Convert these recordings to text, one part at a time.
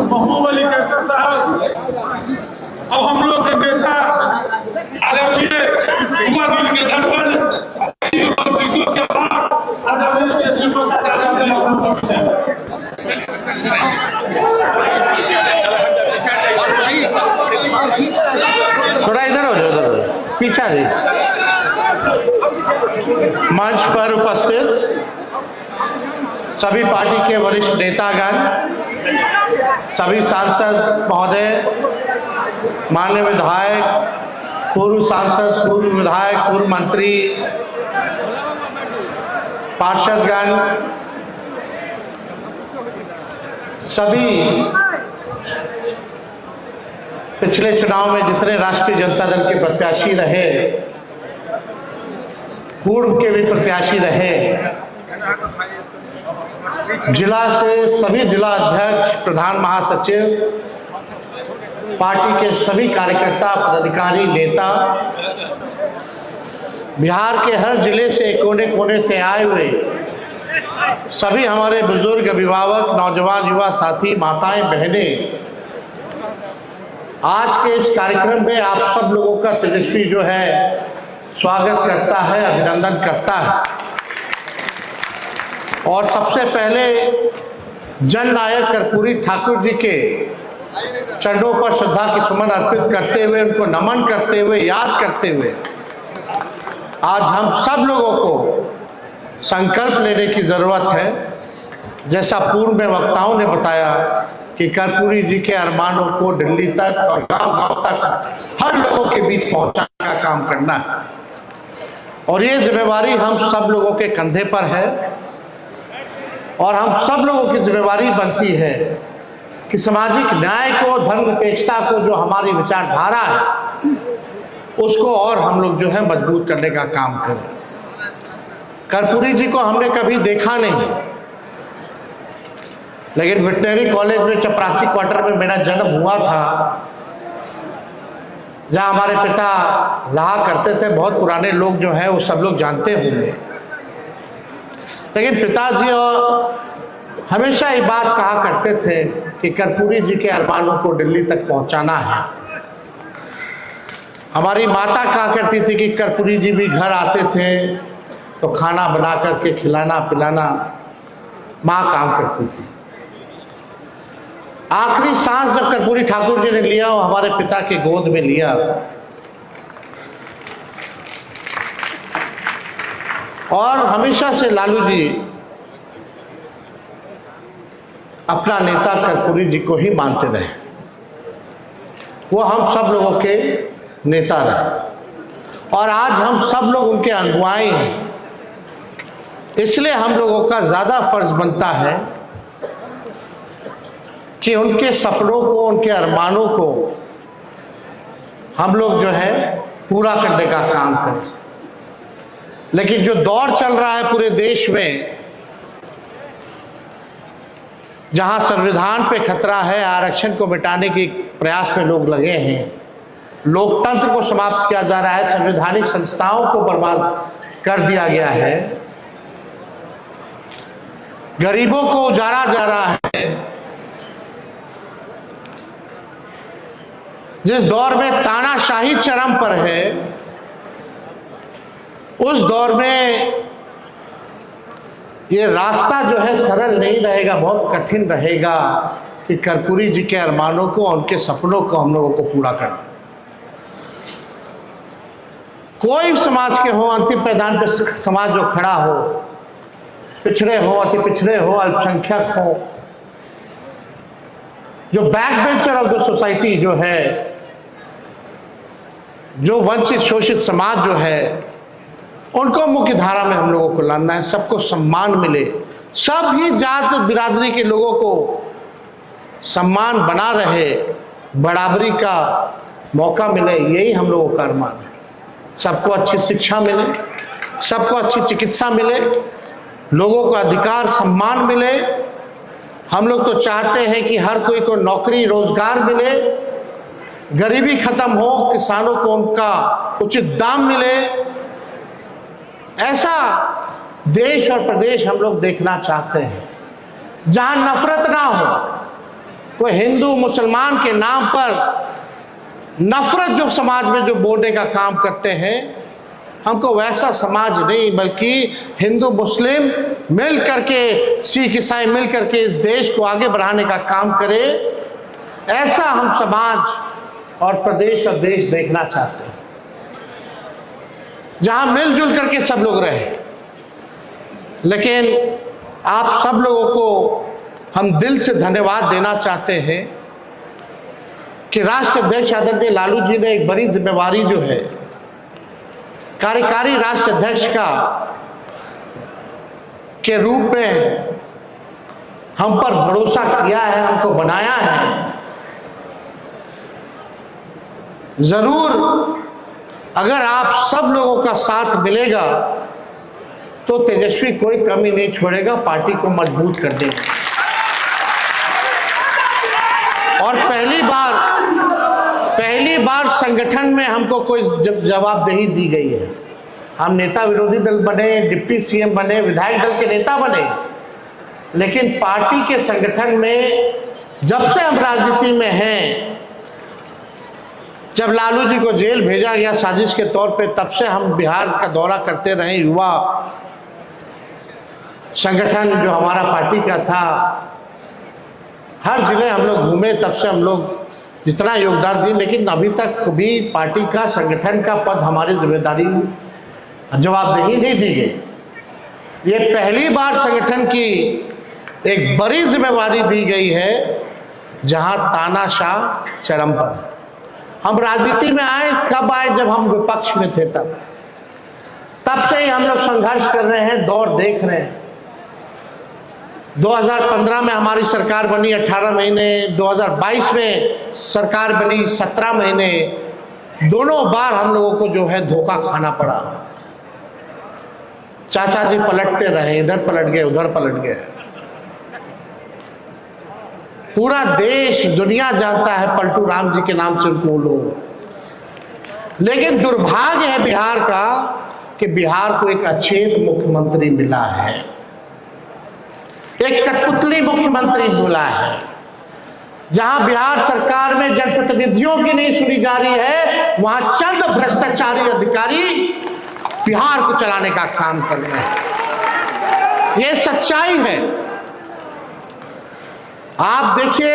महबूब अली कैसर साहब अब हम लोग के नेता आदरणीय युवा दल के धड़कन के बाद थोड़ा इधर हो जाओ, पीछा जी। मंच पर उपस्थित सभी पार्टी के वरिष्ठ नेतागण, सभी सांसद महोदय, माननीय विधायक, पूर्व सांसद, पूर्व विधायक, पूर्व मंत्री, पार्षदगण, सभी पिछले चुनाव में जितने राष्ट्रीय जनता दल के प्रत्याशी रहे, पूर्व के भी प्रत्याशी रहे, जिला से सभी जिला अध्यक्ष, प्रधान महासचिव, पार्टी के सभी कार्यकर्ता, पदाधिकारी, नेता, बिहार के हर जिले से कोने कोने से आए हुए सभी हमारे बुजुर्ग, अभिभावक, नौजवान, युवा साथी, माताएं, बहनें, आज के इस कार्यक्रम में आप सब लोगों का तेजस्वी जो है स्वागत करता है, अभिनंदन करता है। और सबसे पहले जननायक कर्पूरी ठाकुर जी के चरणों पर श्रद्धा की सुमन अर्पित करते हुए, उनको नमन करते हुए, याद करते हुए आज हम सब लोगों को संकल्प लेने की जरूरत है। जैसा पूर्व में वक्ताओं ने बताया कि कर्पूरी जी के अरमानों को दिल्ली तक और गांव-गांव तक हर लोगों के बीच पहुंचाने का काम करना है और ये जिम्मेवारी हम सब लोगों के कंधे पर है। और हम सब लोगों की जिम्मेवारी बनती है कि सामाजिक न्याय को, धर्मनिरपेक्षता को, जो हमारी विचारधारा है, उसको और हम लोग जो है मजबूत करने का काम करें। कर्पूरी जी को हमने कभी देखा नहीं, लेकिन वेटनरी कॉलेज में चपरासी क्वार्टर में मेरा जन्म हुआ था, जहाँ हमारे पिता रहा करते थे। बहुत पुराने लोग जो हैं वो सब लोग जानते होंगे। लेकिन पिताजी हमेशा ये बात कहा करते थे कि कर्पूरी जी के अरमानों को दिल्ली तक पहुंचाना है। हमारी माता कहा करती थी कि कर्पूरी जी भी घर आते थे तो खाना बना करके खिलाना पिलाना माँ काम करती थी। आखिरी सांस जब कर्पूरी ठाकुर जी ने लिया, वो हमारे पिता के गोद में लिया और हमेशा से लालू जी अपना नेता कर्पूरी जी को ही मानते रहे। वो हम सब लोगों के नेता रहे और आज हम सब लोग उनके अनुयायी हैं। इसलिए हम लोगों का ज़्यादा फर्ज बनता है कि उनके सपनों को, उनके अरमानों को हम लोग जो है पूरा करने का काम करें। लेकिन जो दौर चल रहा है पूरे देश में, जहां संविधान पे खतरा है, आरक्षण को मिटाने के प्रयास में लोग लगे हैं, लोकतंत्र को समाप्त किया जा रहा है, संवैधानिक संस्थाओं को बर्बाद कर दिया गया है, गरीबों को उजाड़ा जा रहा है, जिस दौर में तानाशाही चरम पर है, उस दौर में ये रास्ता जो है सरल नहीं रहेगा, बहुत कठिन रहेगा कि कर्पूरी जी के अरमानों को, उनके सपनों को हम लोगों को पूरा करना। कोई समाज के हो, अंतिम पैदान पर समाज जो खड़ा हो, पिछड़े हो, अति पिछड़े हो, अल्पसंख्यक हो, जो back bencher of the society जो है, जो वंचित शोषित समाज जो है, उनको मुख्य धारा में हम लोगों को लाना है। सबको सम्मान मिले, सभी जात बिरादरी के लोगों को सम्मान बना रहे, बराबरी का मौका मिले, यही हम लोगों का अरमान है। सबको अच्छी शिक्षा मिले, सबको अच्छी चिकित्सा मिले, लोगों को अधिकार सम्मान मिले। हम लोग तो चाहते हैं कि हर कोई को नौकरी रोजगार मिले, गरीबी खत्म हो, किसानों को उनका उचित दाम मिले। ऐसा देश और प्रदेश हम लोग देखना चाहते हैं। जहां नफरत ना हो, कोई हिंदू मुसलमान के नाम पर नफरत जो समाज में जो बोलने का काम करते हैं, हमको वैसा समाज नहीं, बल्कि हिंदू मुस्लिम मिल करके, सिख ईसाई मिल करके इस देश को आगे बढ़ाने का काम करे, ऐसा हम समाज और प्रदेश और देश देखना चाहते हैं, जहां मिलजुल करके सब लोग रहे। लेकिन आप सब लोगों को हम दिल से धन्यवाद देना चाहते हैं कि राष्ट्रीय अध्यक्ष आदरणीय लालू जी ने एक बड़ी जिम्मेवारी जो है कार्यकारी राष्ट्रीय अध्यक्ष का के रूप में हम पर भरोसा किया है, हमको बनाया है। जरूर अगर आप सब लोगों का साथ मिलेगा तो तेजस्वी कोई कमी नहीं छोड़ेगा पार्टी को मजबूत कर देगा। और पहली बार संगठन में हमको कोई जवाबदेही दी गई है। हम नेता विरोधी दल बने, डिप्टी सीएम बने, विधायक दल के नेता बने, लेकिन पार्टी के संगठन में जब से हम राजनीति में हैं, जब लालू जी को जेल भेजा गया साजिश के तौर पे, तब से हम बिहार का दौरा करते रहे। युवा संगठन जो हमारा पार्टी का था, हर जिले हम लोग घूमे, तब से हम लोग जितना योगदान दिए, लेकिन अभी तक भी पार्टी का संगठन का पद हमारी जिम्मेदारी जवाबदेही नहीं दी गई। ये पहली बार संगठन की एक बड़ी जिम्मेवारी दी गई है, जहां तानाशाह चरम पर। हम राजनीति में आए, कब आए? जब हम विपक्ष में थे, तब से ही हम लोग संघर्ष कर रहे हैं, दौर देख रहे हैं। 2015 में हमारी सरकार बनी 18 महीने, 2022 में सरकार बनी 17 महीने। दोनों बार हम लोगों को जो है धोखा खाना पड़ा। चाचा जी पलटते रहे, इधर पलट गए, उधर पलट गए। पूरा देश दुनिया जानता है पलटू राम जी के नाम से उनको लोग। लेकिन दुर्भाग्य है बिहार का कि बिहार को एक अचेत मुख्यमंत्री मिला है, एक कठपुतली मुख्यमंत्री मिला है, जहां बिहार सरकार में जनप्रतिनिधियों की नहीं सुनी जा रही है, वहां चंद भ्रष्टाचारी अधिकारी बिहार को चलाने का काम कर रहे हैं। ये सच्चाई है। आप देखिए,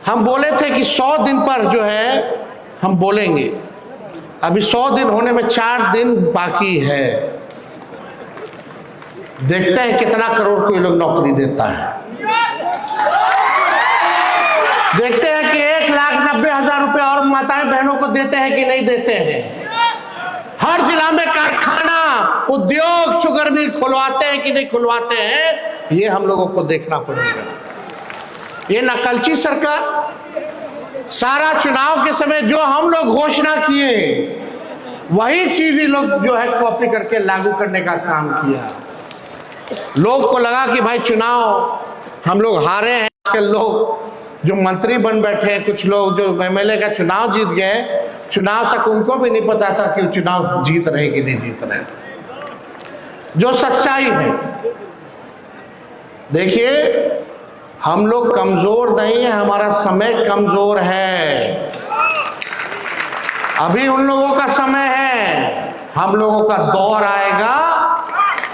हम बोले थे कि 100 दिन पर जो है हम बोलेंगे, अभी 100 दिन होने में 4 दिन बाकी है। देखते हैं कितना करोड़ को ये लोग नौकरी देता है। देखते हैं कि 1,90,000 रुपए और माताएं बहनों को देते हैं कि नहीं देते हैं। हर जिला में कारखाना, उद्योग, शुगर मिल खुलवाते हैं कि नहीं खुलवाते हैं, ये हम लोगों को देखना पड़ेगा। ये नकलची सरकार सारा चुनाव के समय जो हम लोग घोषणा किए वही चीज ये लोग जो है कॉपी करके लागू करने का काम किया। लोग को लगा कि भाई चुनाव हम लोग हारे हैं। आजकल लोग जो मंत्री बन बैठे हैं, कुछ लोग जो एमएलए का चुनाव जीत गए, चुनाव तक उनको भी नहीं पता था कि चुनाव जीत रहे कि नहीं जीत रहे। जो सच्चाई है, देखिए हम लोग कमजोर नहीं है, हमारा समय कमजोर है। अभी उन लोगों का समय है, हम लोगों का दौर आएगा।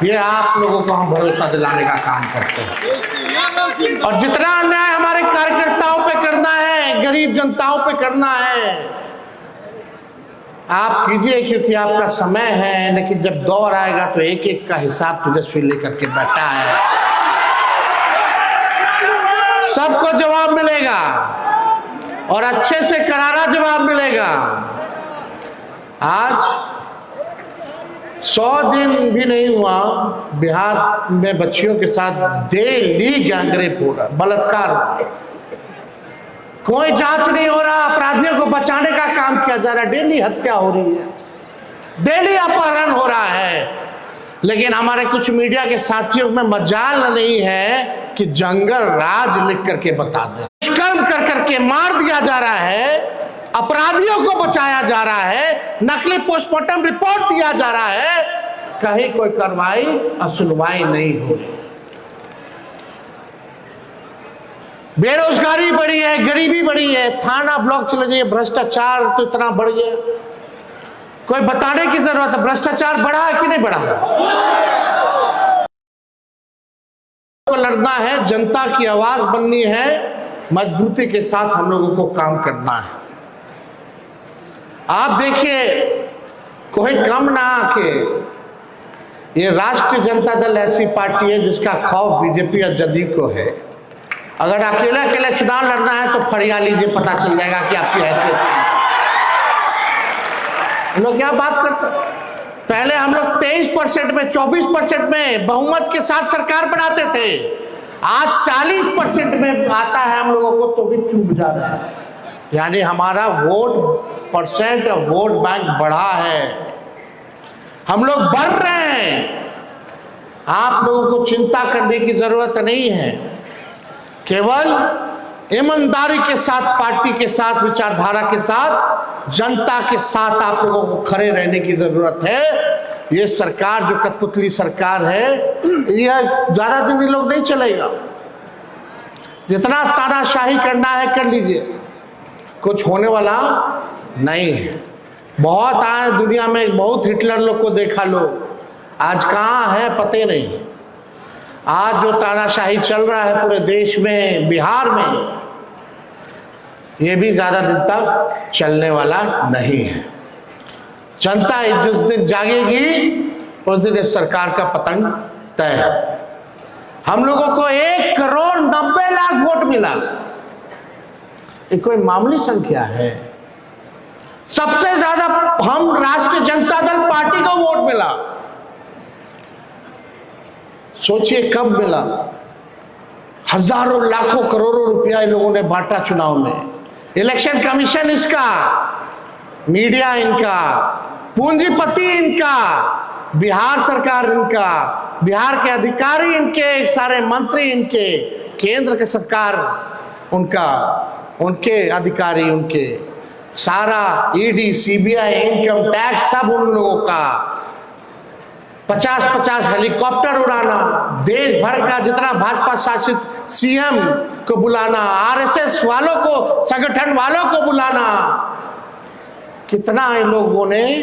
ये आप लोगों को हम भरोसा दिलाने का काम करते हैं। और जितना अन्याय हमारे कार्यकर्ताओं पे करना है, गरीब जनताओं पे करना है, आप कीजिए, क्योंकि आपका समय है। लेकिन जब दौर आएगा तो एक एक का हिसाब तेजस्वी लेकर के बैठा है, सबको जवाब मिलेगा और अच्छे से करारा जवाब मिलेगा। आज 100 दिन भी नहीं हुआ, बिहार में बच्चियों के साथ डेली गैंगरेप हो रहा, बलात्कार हो रहा, कोई जांच नहीं हो रहा। अपराधियों को बचाने का काम किया जा रहा है, डेली हत्या हो रही है, डेली अपहरण हो रहा है। लेकिन हमारे कुछ मीडिया के साथियों में मजाल नहीं है कि जंगल राज लिख करके बता दे। दुष्कर्म कर करके मार दिया जा रहा है, अपराधियों को बचाया जा रहा है, नकली पोस्टमार्टम रिपोर्ट दिया जा रहा है, कहीं कोई कार्रवाई और सुनवाई नहीं हो रही। बेरोजगारी बढ़ी है, गरीबी बढ़ी है, थाना ब्लॉक चले जाइए, भ्रष्टाचार तो इतना बढ़ गया, कोई बताने की जरूरत है। भ्रष्टाचार बढ़ा है कि नहीं बढ़ा है? तो लड़ना है, जनता की आवाज बननी है, मजबूती के साथ हम लोगों को काम करना है। आप देखिए, कोई कम ना आके, ये राष्ट्रीय जनता दल ऐसी पार्टी है जिसका खौफ बीजेपी और जदयू को है। अगर अकेले अकेले चुनाव लड़ना है तो फरिया लीजिए, पता चल जाएगा कि आपकी हैसियत लोग क्या बात करते। पहले हम लोग 23% में, 24% में बहुमत के साथ सरकार बनाते थे, आज 40% में आता है हम लोगों को तो भी चूक जा रहा है। यानी हमारा वोट परसेंट और वोट बैंक बढ़ा है, हम लोग बढ़ रहे हैं। आप लोगों को चिंता करने की जरूरत नहीं है, केवल ईमानदारी के साथ, पार्टी के साथ, विचारधारा के साथ, जनता के साथ आप लोगों को खड़े रहने की जरूरत है। ये सरकार जो कठपुतली सरकार है, यह ज्यादा दिन लोग नहीं चलेगा। जितना तानाशाही करना है कर लीजिए, कुछ होने वाला नहीं है। बहुत आए दुनिया में, बहुत हिटलर लोग को देखा लो, आज कहाँ है पते नहीं। आज जो तानाशाही चल रहा है पूरे देश में, बिहार में, ये भी ज्यादा दिन तक चलने वाला नहीं है। जनता जिस दिन जागेगी उस दिन इस सरकार का पतन तय है। हम लोगों को 1,90,00,000 वोट मिला, ये कोई मामूली संख्या है। सबसे ज्यादा हम राष्ट्रीय जनता दल पार्टी को वोट मिला। सोचिए कब मिला, हजारों लाखों करोड़ों रुपया इन लोगों ने बांटा चुनाव में। इलेक्शन कमीशन इसका, मीडिया इनका, पूंजीपति इनका, बिहार सरकार इनका, बिहार के अधिकारी इनके, सारे मंत्री इनके, केंद्र की सरकार उनका, उनके अधिकारी उनके, सारा ईडी, सीबीआई, इनकम टैक्स सब उन लोगों का। 50-50 हेलीकॉप्टर उड़ाना, देश भर का जितना भाजपा शासित सीएम को बुलाना, आरएसएस वालों को, संगठन वालों को बुलाना। कितना इन लोगों ने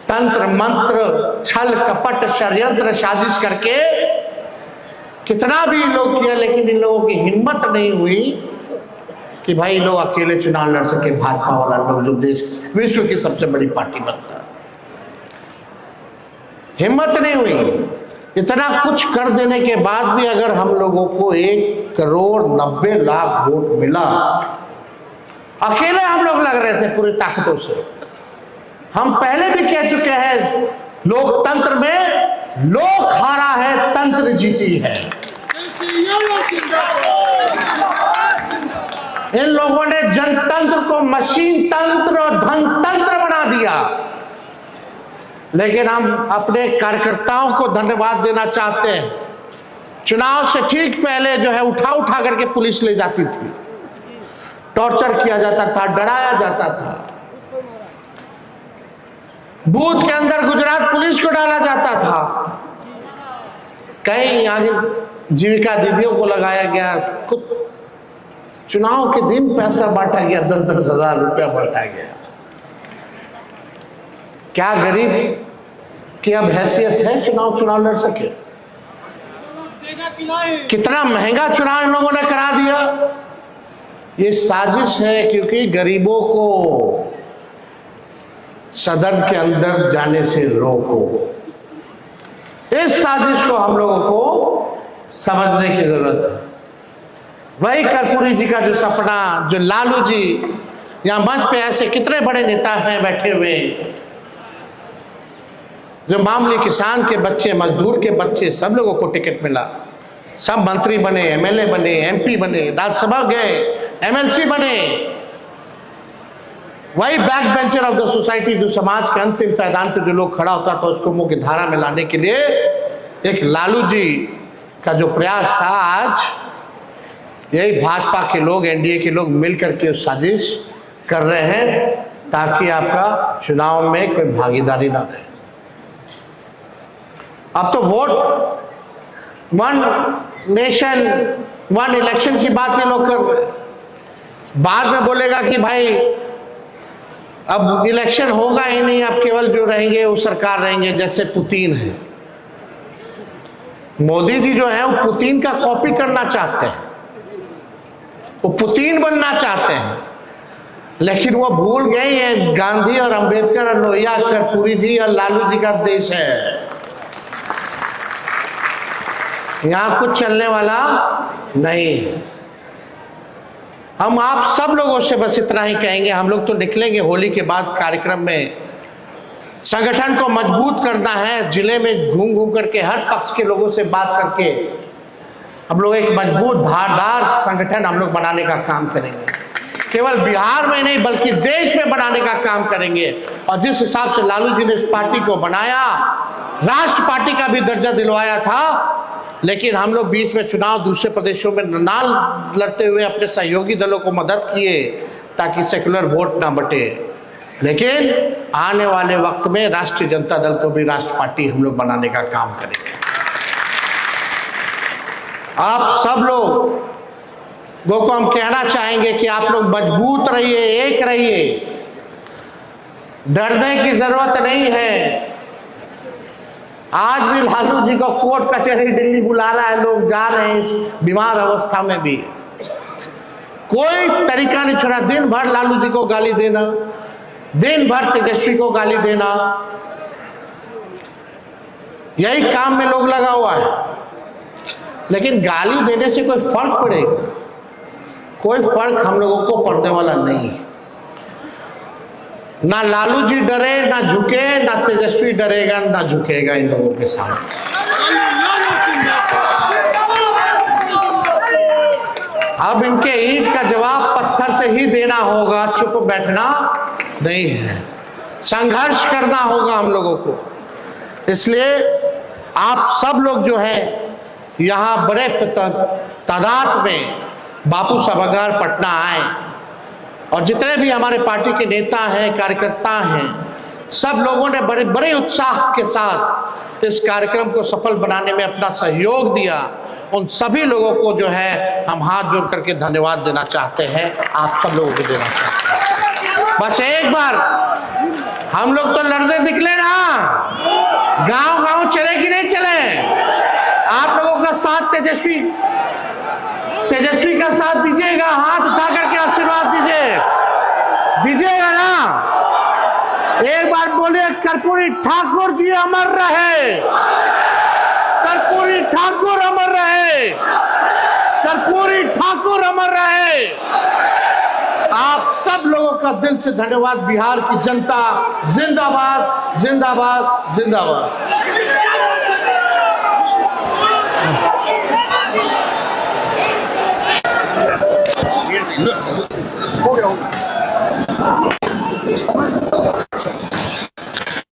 तंत्र मंत्र, छल कपट, षड्यंत्र, साजिश करके कितना भी लोग किया, लेकिन इन लोगों की हिम्मत नहीं हुई कि भाई लोग अकेले चुनाव लड़ सके। भाजपा वाला लोग जो देश विश्व की सबसे बड़ी पार्टी बनता है, हिम्मत नहीं हुई। इतना कुछ कर देने के बाद भी अगर हम लोगों को 1,90,00,000 वोट मिला, अकेले हम लोग लग रहे थे पूरी ताकतों से। हम पहले भी कह चुके हैं, लोकतंत्र में लोक हारा है, तंत्र जीती है। इन लोगों ने जनतंत्र को मशीन तंत्र और धनतंत्र बना दिया। लेकिन हम अपने कार्यकर्ताओं को धन्यवाद देना चाहते हैं। चुनाव से ठीक पहले जो है उठा करके पुलिस ले जाती थी, टॉर्चर किया जाता था, डराया जाता था, बूथ के अंदर गुजरात पुलिस को डाला जाता था, कई आगे जीविका दीदियों को लगाया गया, खुद चुनाव के दिन पैसा बांटा गया, 10-10 हजार रुपया बांटा गया। क्या गरीब की अब हैसियत है चुनाव लड़ सके? कितना महंगा चुनाव इन लोगों ने करा दिया। ये साजिश है, क्योंकि गरीबों को सदन के अंदर जाने से रोको। इस साजिश को हम लोगों को समझने की जरूरत है। वही कर्पूरी जी का जो सपना, जो लालू जी, यहाँ मंच पे ऐसे कितने बड़े नेता हैं बैठे हुए, जो मामूली किसान के बच्चे, मजदूर के बच्चे, सब लोगों को टिकट मिला, सब मंत्री बने, एमएलए बने, एमपी बने, राज्यसभा गए, एमएलसी बने। वही back bencher of the society, जो समाज के अंतिम पायदान पे जो लोग खड़ा होता था, उसको मुंह की धारा में लाने के लिए एक लालू जी का जो प्रयास था, आज यही भाजपा के लोग, एनडीए के लोग मिलकर के साजिश कर रहे हैं ताकि आपका चुनाव में कोई भागीदारी ना रहे। अब तो vote one nation one election की बात ये लोग कर रहे हैं। बाद में बोलेगा कि भाई अब इलेक्शन होगा ही नहीं, अब केवल जो रहेंगे वो सरकार रहेंगे, जैसे पुतिन है। मोदी जी जो है वो पुतिन का कॉपी करना चाहते हैं, वो पुतिन बनना चाहते हैं, लेकिन वो भूल गए ये गांधी और अंबेडकर और लोहिया कर्पूरी जी और लालू जी का देश है। यहां कुछ चलने वाला नहीं। हम आप सब लोगों से बस इतना ही कहेंगे, हम लोग तो निकलेंगे होली के बाद कार्यक्रम में। संगठन को मजबूत करना है, जिले में घूम घूम करके हर पक्ष के लोगों से बात करके हम लोग एक मजबूत धारदार संगठन हम लोग बनाने का काम करेंगे। केवल बिहार में नहीं बल्कि देश में बनाने का काम करेंगे। और जिस हिसाब से लालू जी ने इस पार्टी को बनाया, राष्ट्र पार्टी का भी दर्जा दिलवाया था, लेकिन हम लोग बीच में चुनाव दूसरे प्रदेशों में ना लड़ते हुए अपने सहयोगी दलों को मदद किए ताकि सेकुलर वोट ना बटे। लेकिन आने वाले वक्त में राष्ट्रीय जनता दल को भी राष्ट्र पार्टी हम लोग बनाने का काम करेंगे। आप सब लोगों को हम कहना चाहेंगे कि आप लोग मजबूत रहिए, एक रहिए, डरने की जरूरत नहीं है। आज भी लालू जी को कोर्ट कचहरी दिल्ली बुला रहा है, लोग जा रहे हैं इस बीमार अवस्था में भी। कोई तरीका नहीं छोड़ा, दिन भर लालू जी को गाली देना, दिन भर तेजस्वी को गाली देना, यही काम में लोग लगा हुआ है। लेकिन गाली देने से कोई फर्क पड़ेगा? कोई फर्क हम लोगों को पड़ने वाला नहीं है। ना लालू जी डरे, ना झुके, ना तेजस्वी डरेगा, ना झुकेगा इन लोगों के सामने। अब इनके ईंट का जवाब पत्थर से ही देना होगा, चुप बैठना नहीं है, संघर्ष करना होगा हम लोगों को। इसलिए आप सब लोग जो है यहाँ बड़े तादाद में बापू सभागार पटना आए, और जितने भी हमारे पार्टी के नेता हैं, कार्यकर्ता हैं, सब लोगों ने बड़े बड़े उत्साह के साथ इस कार्यक्रम को सफल बनाने में अपना सहयोग दिया। उन सभी लोगों को जो है हम हाथ जोड़ करके धन्यवाद देना चाहते हैं, आप सब लोगों को देना चाहते हैं। बस एक बार हम लोग तो लड़ने निकले ना, गांव गांव चले कि नहीं चले? आप लोगों का साथ तेजस्वी का साथ दीजिएगा, हाथ उठा करके आशीर्वाद दीजिएगा ना। एक बार बोलिए, कर्पूरी ठाकुर जी अमर रहे, कर्पूरी ठाकुर अमर रहे, कर्पूरी ठाकुर अमर रहे। आप सब लोगों का दिल से धन्यवाद। बिहार की जनता जिंदाबाद, जिंदाबाद, जिंदाबाद।